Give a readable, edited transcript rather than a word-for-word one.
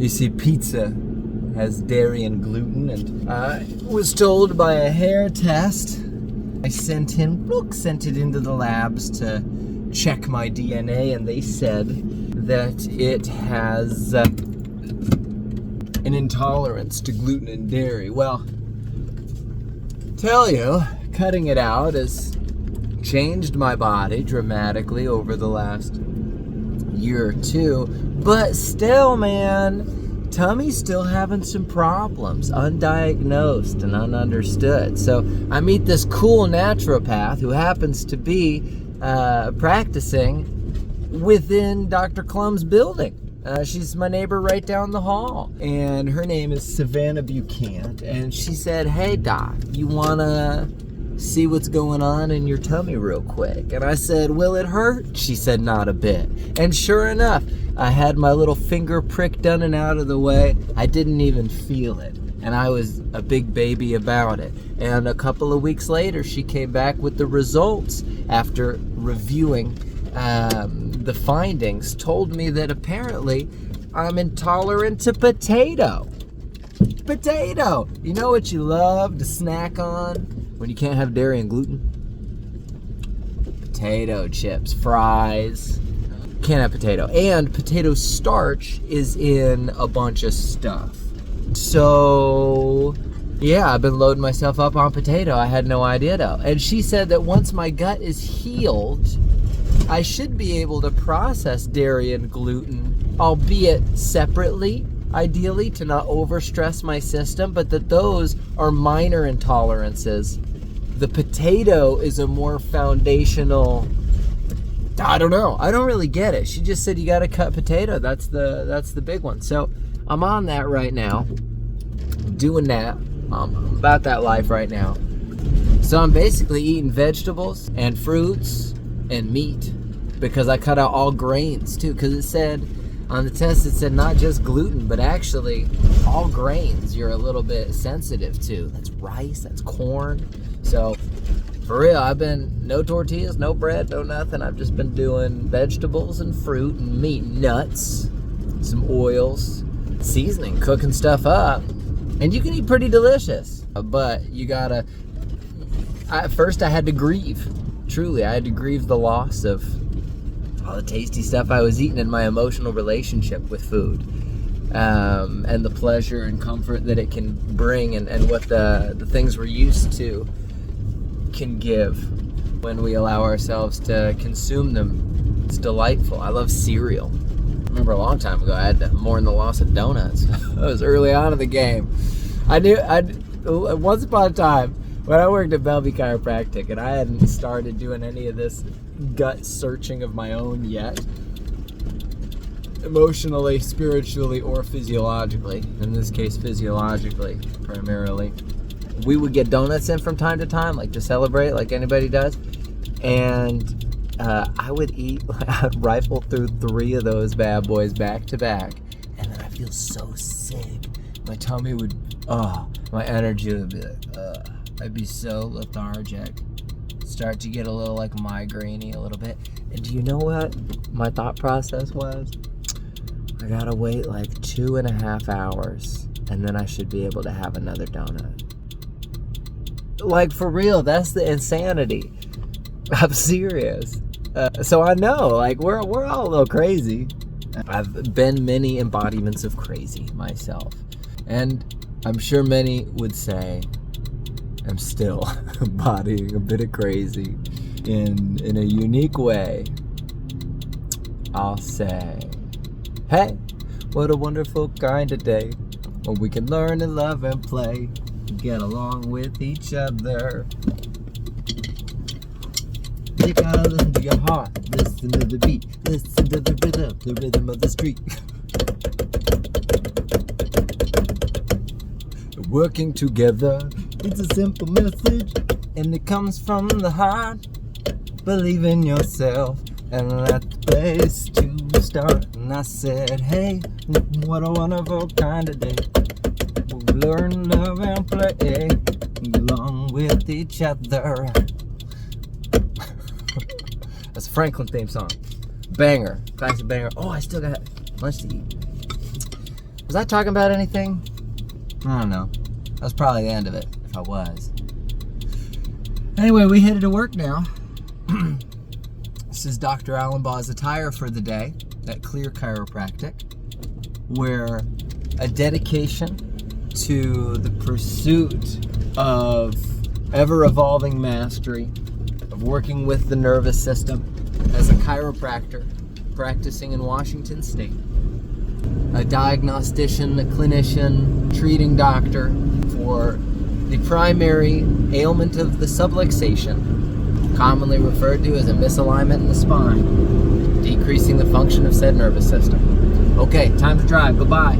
You see, pizza has dairy and gluten, and I was told by a hair test. I sent it into the labs to check my DNA, and they said that it has an intolerance to gluten and dairy. Well, tell you, cutting it out has changed my body dramatically over the last year or two, but still, man, tummy's still having some problems, undiagnosed and ununderstood. So I meet this cool naturopath who happens to be practicing within Dr. Klum's building. She's my neighbor right down the hall, and her name is Savannah Buchanan, and she said, "Hey doc, you wanna see what's going on in your tummy real quick?" And I said, "Will it hurt?" She said, "Not a bit." And sure enough, I had my little finger prick done and out of the way. I didn't even feel it, and I was a big baby about it. And a couple of weeks later, she came back with the results after reviewing the findings, told me that apparently I'm intolerant to potato. Potato! You know what you love to snack on when you can't have dairy and gluten? Potato chips, fries. Can't have potato. And potato starch is in a bunch of stuff. So, yeah, I've been loading myself up on potato. I had no idea though. And she said that once my gut is healed, I should be able to process dairy and gluten, albeit separately, ideally, to not overstress my system, but that those are minor intolerances. The potato is a more foundational, I don't know. I don't really get it. She just said you gotta cut potato. That's the big one. So I'm on that right now, doing that. I'm about that life right now. So I'm basically eating vegetables and fruits and meat, because I cut out all grains too, because it said on the test, it said not just gluten, but actually all grains you're a little bit sensitive to. That's rice, that's corn. So for real, I've been no tortillas, no bread, no nothing. I've just been doing vegetables and fruit and meat, nuts, some oils, seasoning, cooking stuff up. And you can eat pretty delicious, but you gotta, at first I had to grieve. Truly, I had to grieve the loss of all the tasty stuff I was eating in my emotional relationship with food, and the pleasure and comfort that it can bring, and what the things we're used to can give when we allow ourselves to consume them. It's delightful. I love cereal. I remember a long time ago I had to mourn the loss of donuts. That was early on in the game. Once upon a time when I worked at Bellevue Chiropractic, and I hadn't started doing any of this gut searching of my own yet, emotionally, spiritually, or physiologically. In this case, physiologically primarily. We would get donuts in from time to time, like to celebrate, like anybody does. And I would rifle through 3 of those bad boys back to back, and then I feel so sick. My tummy would, my energy would be like, I'd be so lethargic. Start to get a little like migraine-y a little bit. And do you know what my thought process was? I gotta wait like 2.5 hours, and then I should be able to have another donut. Like, for real, that's the insanity. I'm serious. So I know, like, we're all a little crazy. I've been many embodiments of crazy myself, and I'm sure many would say I'm still embodying a bit of crazy in a unique way. I'll say, hey, what a wonderful kind of day when we can learn and love and play, get along with each other. You gotta listen to your heart, listen to the beat, listen to the rhythm of the street. Working together, it's a simple message, and it comes from the heart. Believe in yourself, and that's the place to start. And I said, hey, what a wonderful kind of day. We'll learn, love, and play along with each other. That's a Franklin theme song. Banger. Classic banger. Oh, I still got lunch to eat. Was I talking about anything? I don't know. That was probably the end of it, if I was. Anyway, we headed to work now. This is Dr. Allenbaugh's attire for the day at Clear Chiropractic, where a dedication to the pursuit of ever-evolving mastery, of working with the nervous system as a chiropractor practicing in Washington State, a diagnostician, a clinician, treating doctor for the primary ailment of the subluxation, commonly referred to as a misalignment in the spine, decreasing the function of said nervous system. Okay, time to drive. Goodbye.